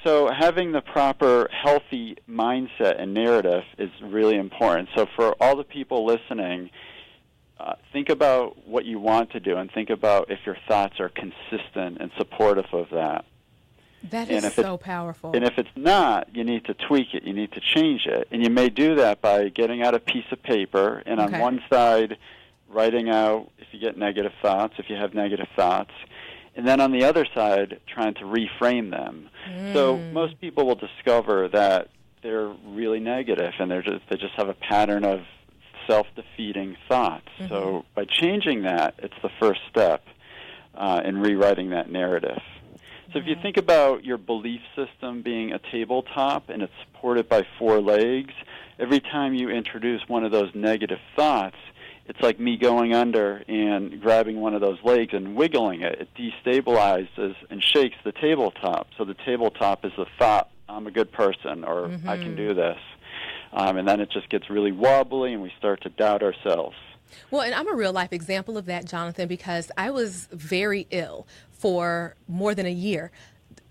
So having the proper healthy mindset and narrative is really important. So for all the people listening, think about what you want to do and think about if your thoughts are consistent and supportive of that. That is so powerful. And if it's not, you need to tweak it. You need to change it. And you may do that by getting out a piece of paper and on one side writing out if you get negative thoughts, if you have negative thoughts, and then on the other side trying to reframe them. So most people will discover that they're really negative and they just have a pattern of self-defeating thoughts. So by changing that, it's the first step in rewriting that narrative. So if you think about your belief system being a tabletop and it's supported by 4 legs, every time you introduce one of those negative thoughts, it's like me going under and grabbing one of those legs and wiggling it. It destabilizes and shakes the tabletop. So the tabletop is the thought, I'm a good person, or I can do this. And then it just gets really wobbly and we start to doubt ourselves. Well, and I'm a real-life example of that, Jonathan, because I was very ill for more than a year.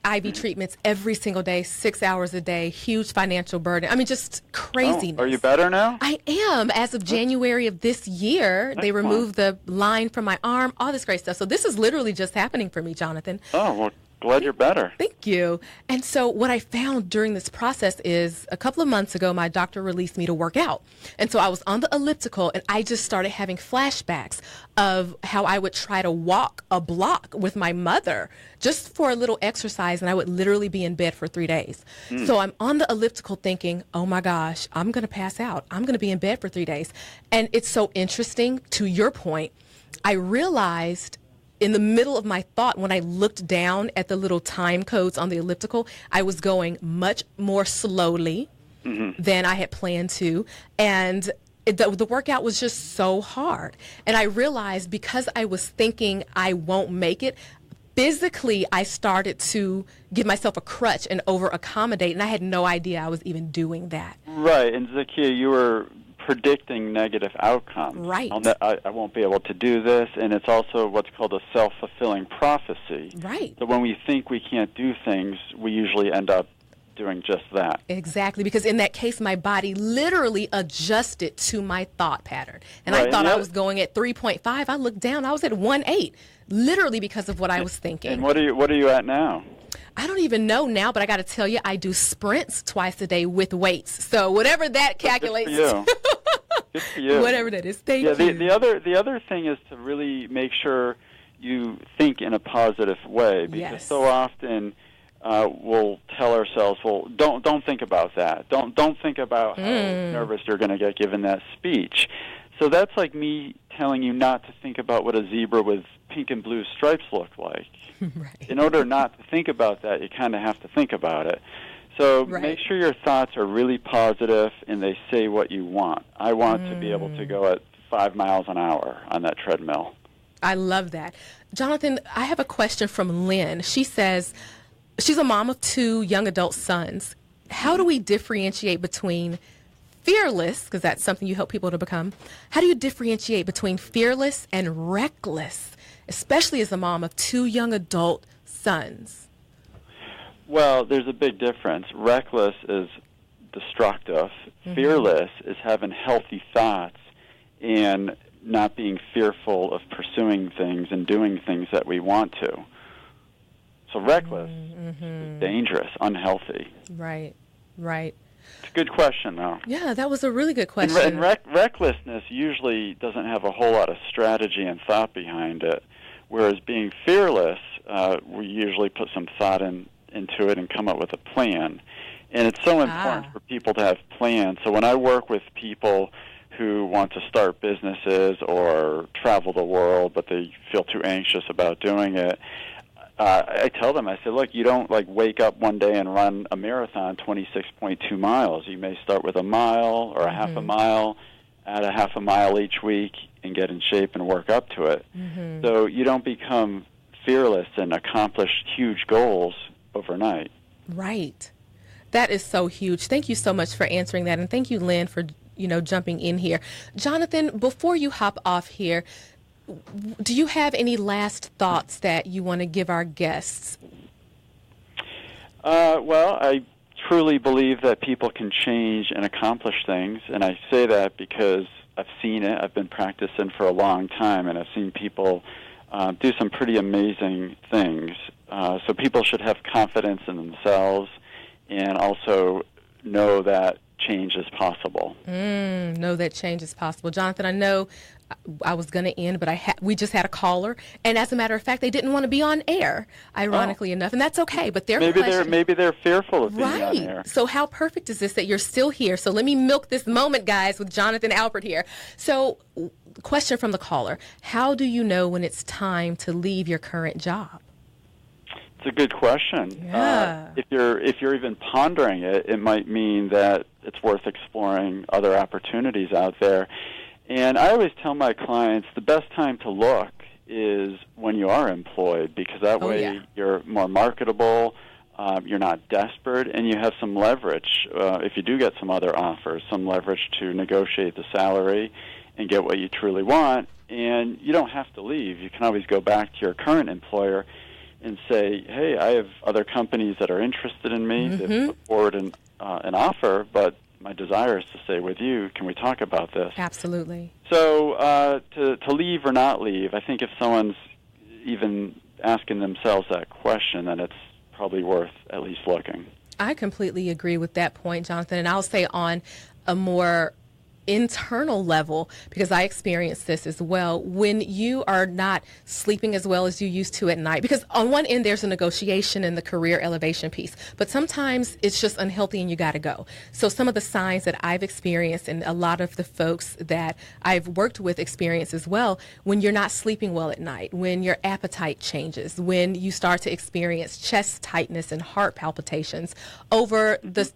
IV treatments every single day, 6 hours a day, huge financial burden. I mean, just craziness. Are you better now? I am. As of January of this year, they removed the line from my arm, all this great stuff. So this is literally just happening for me, Jonathan. Oh, well, glad you're better. Thank you. And so what I found during this process is a couple of months ago, my doctor released me to work out. And so I was on the elliptical and I just started having flashbacks of how I would try to walk a block with my mother just for a little exercise, and I would literally be in bed for 3 days. So I'm on the elliptical thinking, oh my gosh, I'm going to pass out. I'm going to be in bed for 3 days. And it's so interesting, to your point, I realized in the middle of my thought, when I looked down at the little time codes on the elliptical, I was going much more slowly than I had planned to. And the workout was just so hard. And I realized because I was thinking I won't make it, physically I started to give myself a crutch and over-accommodate, and I had no idea I was even doing that. Right. And Zakiya, you were predicting negative outcomes. Right. I won't be able to do this, and it's also what's called a self-fulfilling prophecy. Right. So when we think we can't do things, we usually end up doing just that. Exactly, because in that case, my body literally adjusted to my thought pattern. And Right, I thought and I was going at 3.5. I looked down, I was at 1.8, literally because of what I was thinking. And what are you at now? I don't even know now, but I got to tell you, I do sprints twice a day with weights. So whatever that calculates. Good for you. Good for you. Whatever that is. Thank you. The other thing is to really make sure you think in a positive way, because so often we'll tell ourselves, well, don't think about that. Don't think about how nervous you're going to get given that speech. So that's like me telling you not to think about what a zebra with pink and blue stripes look like. Right. In order not to think about that, you kind of have to think about it. So make sure your thoughts are really positive and they say what you want. I want to be able to go at 5 miles an hour on that treadmill. I love that. Jonathan, I have a question from Lynn. She says she's a mom of 2 young adult sons. How do we differentiate between fearless, because that's something you help people to become, how do you differentiate between fearless and reckless, especially as a mom of 2 young adult sons? Well, there's a big difference. Reckless is destructive. Fearless is having healthy thoughts and not being fearful of pursuing things and doing things that we want to. So reckless is dangerous, unhealthy. Right. It's a good question, though. Yeah, that was a really good question. And recklessness usually doesn't have a whole lot of strategy and thought behind it, whereas being fearless, we usually put some thought into it and come up with a plan. And it's so important for people to have plans. So when I work with people who want to start businesses or travel the world, but they feel too anxious about doing it, I tell them, I say, look, you don't wake up one day and run a marathon 26.2 miles. You may start with a mile or a half a mile, add a half a mile each week, and get in shape and work up to it. Mm-hmm. So you don't become fearless and accomplish huge goals overnight. Right. That is so huge. Thank you so much for answering that. And thank you, Lynn, for, jumping in here. Jonathan, before you hop off here, do you have any last thoughts that you want to give our guests? Well, I truly believe that people can change and accomplish things, and I say that because I've seen it. I've been practicing for a long time, and I've seen people do some pretty amazing things. So people should have confidence in themselves and also know that change is possible. Know that change is possible. Jonathan, I know I was going to end, but we just had a caller, and as a matter of fact, they didn't want to be on air, ironically enough, and that's okay. But maybe they're fearful of being on air. So how perfect is this that you're still here? So let me milk this moment, guys, with Jonathan Alpert here. So, question from the caller: how do you know when it's time to leave your current job? It's a good question. Yeah. If you're even pondering it, it might mean that it's worth exploring other opportunities out there. And I always tell my clients the best time to look is when you are employed, because that way you're more marketable, you're not desperate, and you have some leverage. If you do get some other offers, some leverage to negotiate the salary and get what you truly want. And you don't have to leave. You can always go back to your current employer and say, hey, I have other companies that are interested in me. Mm-hmm. They've put forward an offer, but my desire is to stay with you. Can we talk about this? Absolutely. So to leave or not leave, I think if someone's even asking themselves that question, then it's probably worth at least looking. I completely agree with that point, Jonathan. And I'll say on a more internal level, because I experienced this as well, when you are not sleeping as well as you used to at night, because on one end there's a negotiation and the career elevation piece, but sometimes it's just unhealthy and you got to go. So some of the signs that I've experienced, and a lot of the folks that I've worked with experience as well, when you're not sleeping well at night, when your appetite changes, when you start to experience chest tightness and heart palpitations over the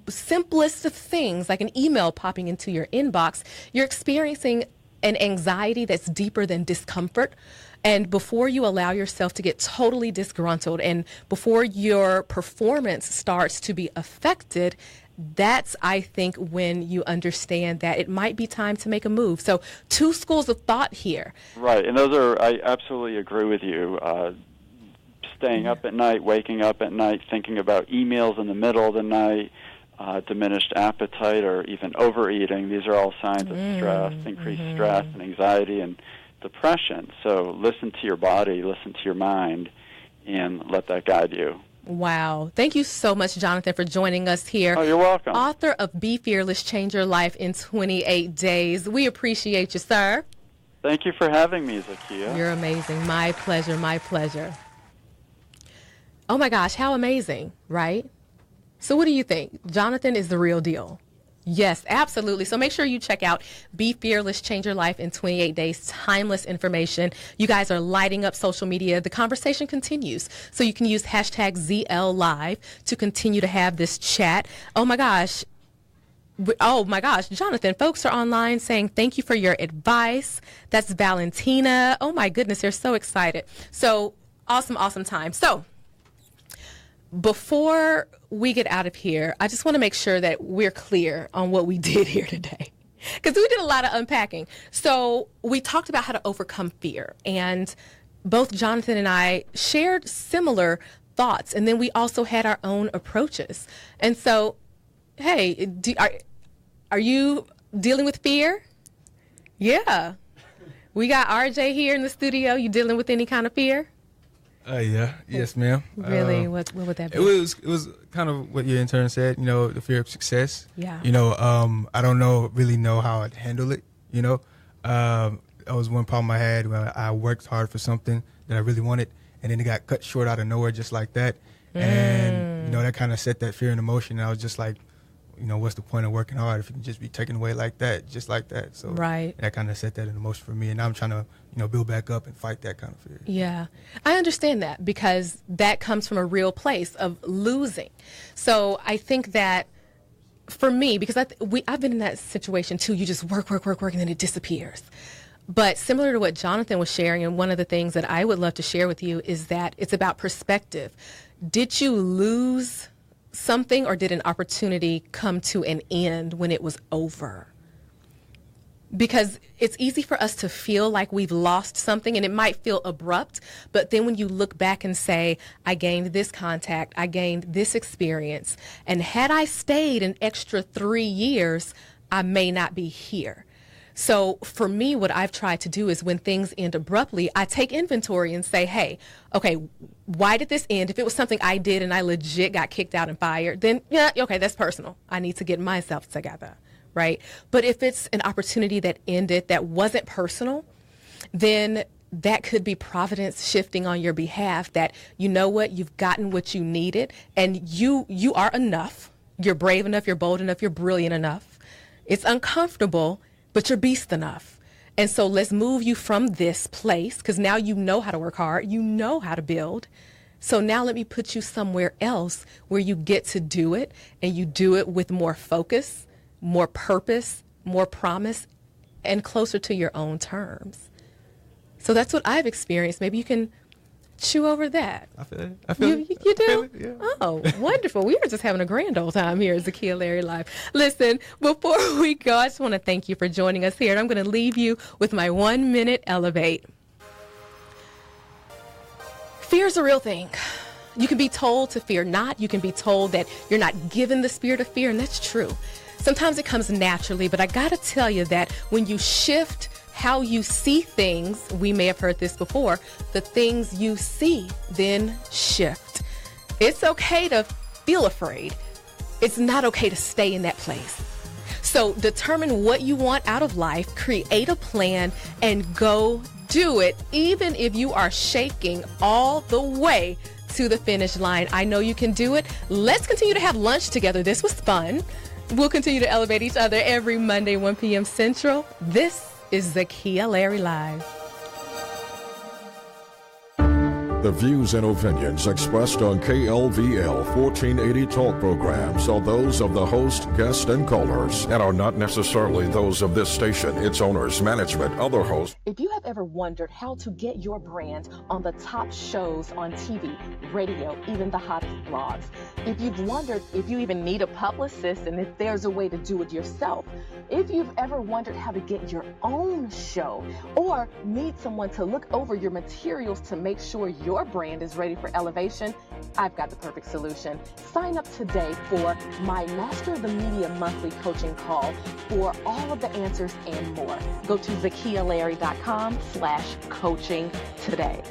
simplest of things, like an email popping into your inbox, you're experiencing an anxiety that's deeper than discomfort. And before you allow yourself to get totally disgruntled and before your performance starts to be affected, that's, I think, when you understand that it might be time to make a move. So 2 schools of thought here. Right, and those are, I absolutely agree with you. Staying up at night, waking up at night, thinking about emails in the middle of the night, diminished appetite, or even overeating. These are all signs of stress, increased stress and anxiety and depression. So listen to your body, listen to your mind, and let that guide you. Wow. Thank you so much, Jonathan, for joining us here. Oh, you're welcome. Author of Be Fearless, Change Your Life in 28 Days. We appreciate you, sir. Thank you for having me, Zakiya. You're amazing. My pleasure, my pleasure. Oh my gosh, how amazing, right? So what do you think? Jonathan is the real deal. Yes, absolutely. So make sure you check out Be Fearless, Change Your Life in 28 Days, timeless information. You guys are lighting up social media. The conversation continues. So you can use hashtag ZLLive to continue to have this chat. Oh my gosh, Jonathan, folks are online saying thank you for your advice. That's Valentina. Oh my goodness, they're so excited. So awesome time. So before we get out of here, I just want to make sure that we're clear on what we did here today, because we did a lot of unpacking. So we talked about how to overcome fear, and both Jonathan and I shared similar thoughts, and then we also had our own approaches. And so, hey, are you dealing with fear? Yeah. We got RJ here in the studio. You dealing with any kind of fear? Yeah. Yes, ma'am. Really? What would that be? It was kind of what your intern said, the fear of success. Yeah. I don't really know how I'd handle it, That was one problem I had when I worked hard for something that I really wanted, and then it got cut short out of nowhere just like that. And, that kind of set that fear in motion. And I was just like, what's the point of working hard if you can just be taken away like that, just like that? So right. That kind of set that in motion for me. And now I'm trying to, build back up and fight that kind of fear. Yeah. I understand that, because that comes from a real place of losing. So I think that for me, because I've been in that situation too, you just work, and then it disappears. But similar to what Jonathan was sharing, and one of the things that I would love to share with you is that it's about perspective. Did you lose something, or did an opportunity come to an end when it was over? Because it's easy for us to feel like we've lost something, and it might feel abrupt, but then when you look back and say, I gained this contact, I gained this experience, and had I stayed an extra 3 years, I may not be here. So for me, what I've tried to do is when things end abruptly, I take inventory and say, hey, okay, why did this end? If it was something I did and I legit got kicked out and fired, then yeah, okay, that's personal. I need to get myself together. Right? But if it's an opportunity that ended that wasn't personal, then that could be providence shifting on your behalf, that you know what, you've gotten what you needed, and you are enough. You're brave enough, you're bold enough, you're brilliant enough. It's uncomfortable, but you're beast enough. And so let's move you from this place, because now you know how to work hard, you know how to build. So now let me put you somewhere else where you get to do it, and you do it with more focus, more purpose, more promise, and closer to your own terms. So that's what I've experienced. Maybe you can chew over that. I feel it. You do? Feel it, yeah. Oh, wonderful. We were just having a grand old time here at Zakiya Larry Live. Listen, before we go, I just want to thank you for joining us here. And I'm going to leave you with my 1-minute elevate. Fear is a real thing. You can be told to fear not. You can be told that you're not given the spirit of fear, and that's true. Sometimes it comes naturally, but I got to tell you that when you shift how you see things, we may have heard this before, the things you see then shift. It's okay to feel afraid. It's not okay to stay in that place. So determine what you want out of life, create a plan, and go do it, even if you are shaking all the way to the finish line. I know you can do it. Let's continue to have lunch together. This was fun. We'll continue to elevate each other every Monday, 1 p.m. Central. This is Zakiya Larry Live. The views and opinions expressed on KLVL 1480 talk programs are those of the host, guest, and callers, and are not necessarily those of this station, its owners, management, other hosts. If you have ever wondered how to get your brand on the top shows on TV, radio, even the hottest blogs, if you've wondered if you even need a publicist and if there's a way to do it yourself, if you've ever wondered how to get your own show or need someone to look over your materials to make sure your brand is ready for elevation, I've got the perfect solution. Sign up today for my Master of the Media monthly coaching call for all of the answers and more. Go to ZakiyaLarry.com/coaching today.